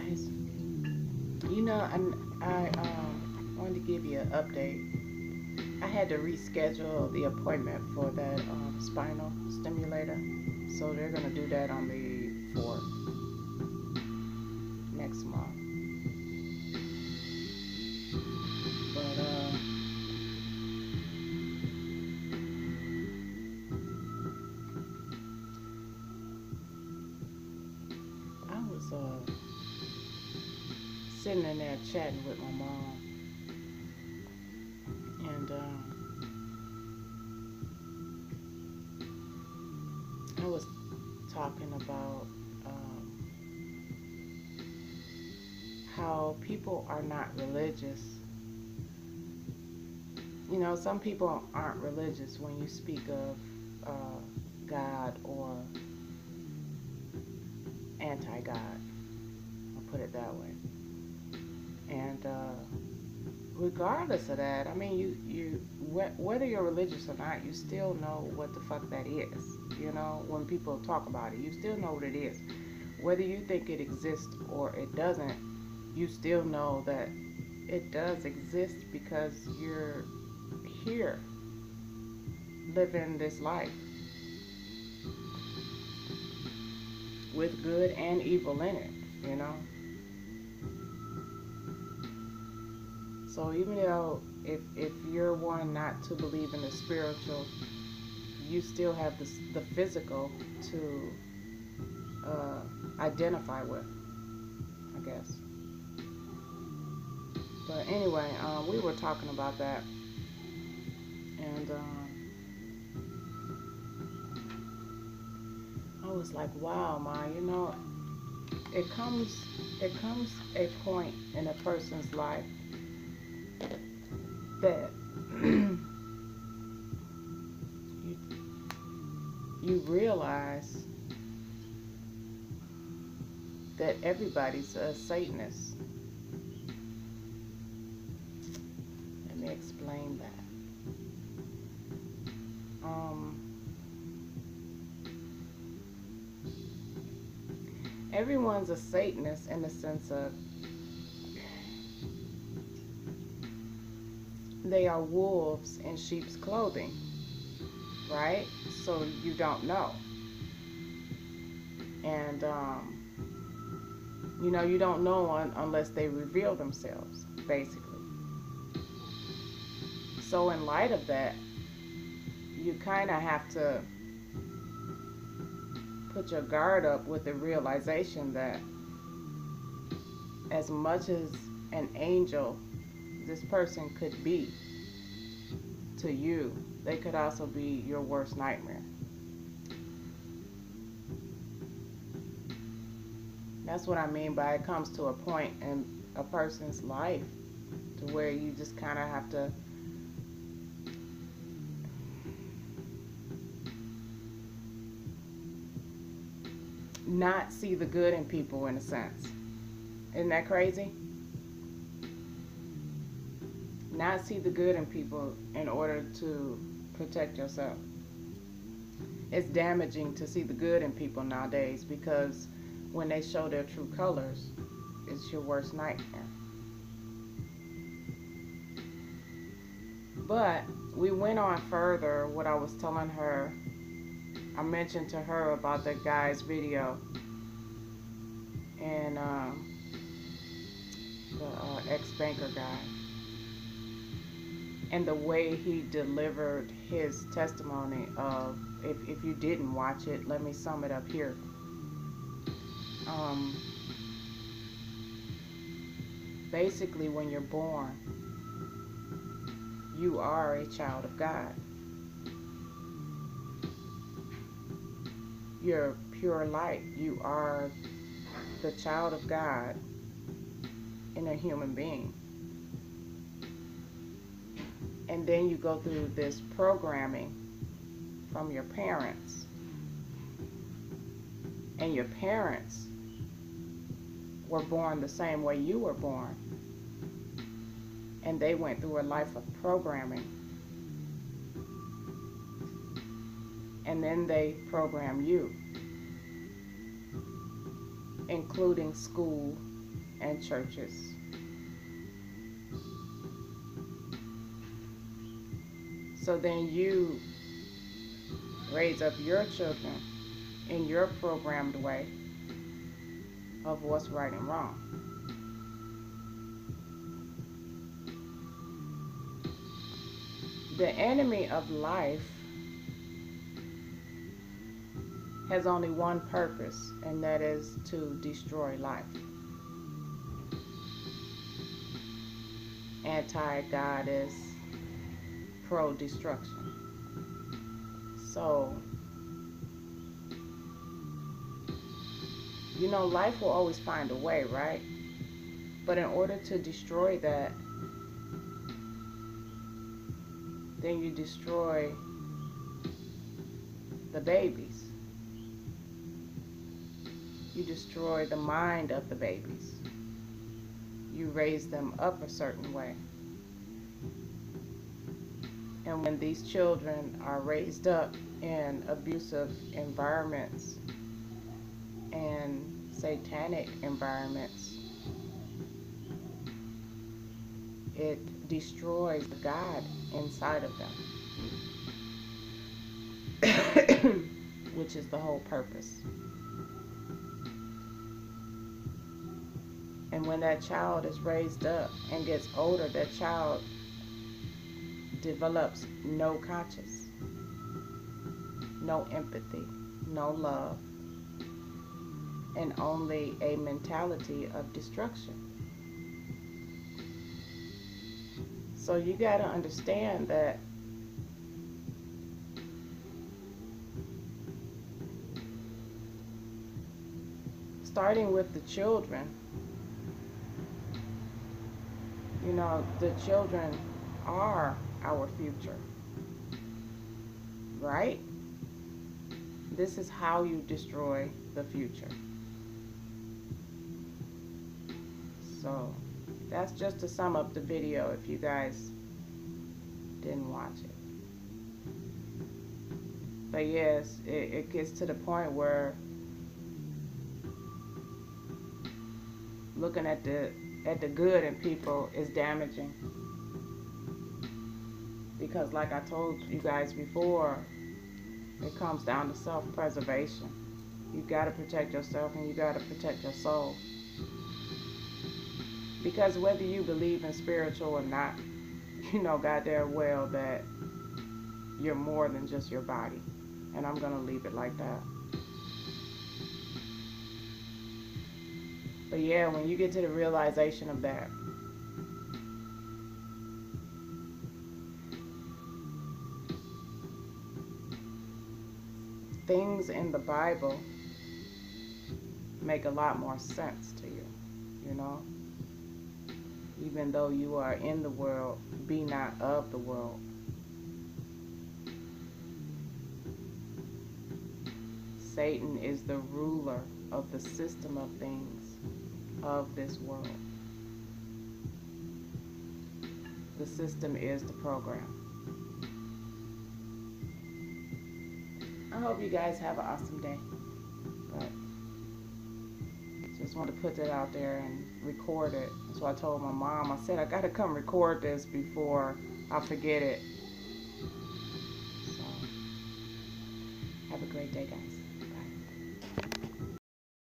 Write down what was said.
guys. You know, I wanted to give you an update. I had to reschedule the appointment for that spinal stimulator. So they're going to do that on the 4th next month. But I was sitting in there chatting with my mom. And I was talking about how people are not religious. You know, some people aren't religious when you speak of God or anti-God. I'll put it that way. And regardless of that, I mean, whether you're religious or not, you still know what the fuck that is. You know, when people talk about it, you still know what it is. Whether you think it exists or it doesn't, you still know that it does exist because you're here living this life with good and evil in it, you know. So even though if you're one not to believe in the spiritual, you still have the physical to identify with, I guess. But anyway, we were talking about that, and I was like, wow, Ma, you know, it comes a point in a person's life that you realize that everybody's a Satanist. Let me explain that. Everyone's a Satanist in the sense of they are wolves in sheep's clothing, right? So you don't know. And, you know, you don't know unless they reveal themselves, basically. So in light of that, you kind of have to put your guard up with the realization that as much as an angel this person could be to you, they could also be your worst nightmare. That's what I mean by it comes to a point in a person's life to where you just kind of have to not see the good in people, in a sense. Isn't that crazy? Not see the good in people in order to protect yourself. It's damaging to see the good in people nowadays because when they show their true colors, it's your worst nightmare. But we went on further. What I was telling her, I mentioned to her about that guy's video and the ex-banker guy and the way he delivered his testimony of, if you didn't watch it, let me sum it up here. Basically, when you're born, you are a child of God. You're pure light. You are the child of God in a human being. And then you go through this programming from your parents. And your parents were born the same way you were born. And they went through a life of programming. And then they program you, including school, and churches. So then you raise up your children in your programmed way of what's right and wrong. The enemy of life has only one purpose, and that is to destroy life. Anti-God is pro-destruction. So, you know, life will always find a way, right? But in order to destroy that, then you destroy the babies. You destroy the mind of the babies. You raise them up a certain way. And when these children are raised up in abusive environments and satanic environments, it destroys the God inside of them, which is the whole purpose. And when that child is raised up and gets older, that child develops no conscience, no empathy, no love, and only a mentality of destruction. So you got to understand that starting with the children, you know, the children are our future, right? This is how you destroy the future. So that's just to sum up the video if you guys didn't watch it. But yes, it gets to the point where looking at the good in people is damaging. Because like I told you guys before, it comes down to self-preservation. You got to protect yourself and you got to protect your soul. Because whether you believe in spiritual or not, you know goddamn well that you're more than just your body. And I'm going to leave it like that. But yeah, when you get to the realization of that, things in the Bible make a lot more sense to you, you know? Even though you are in the world, be not of the world. Satan is the ruler of the system of things of this world. The system is the program. I hope you guys have an awesome day. But just wanted to put that out there and record it. So I told my mom, I said, I got to come record this before I forget it. So, have a great day, guys.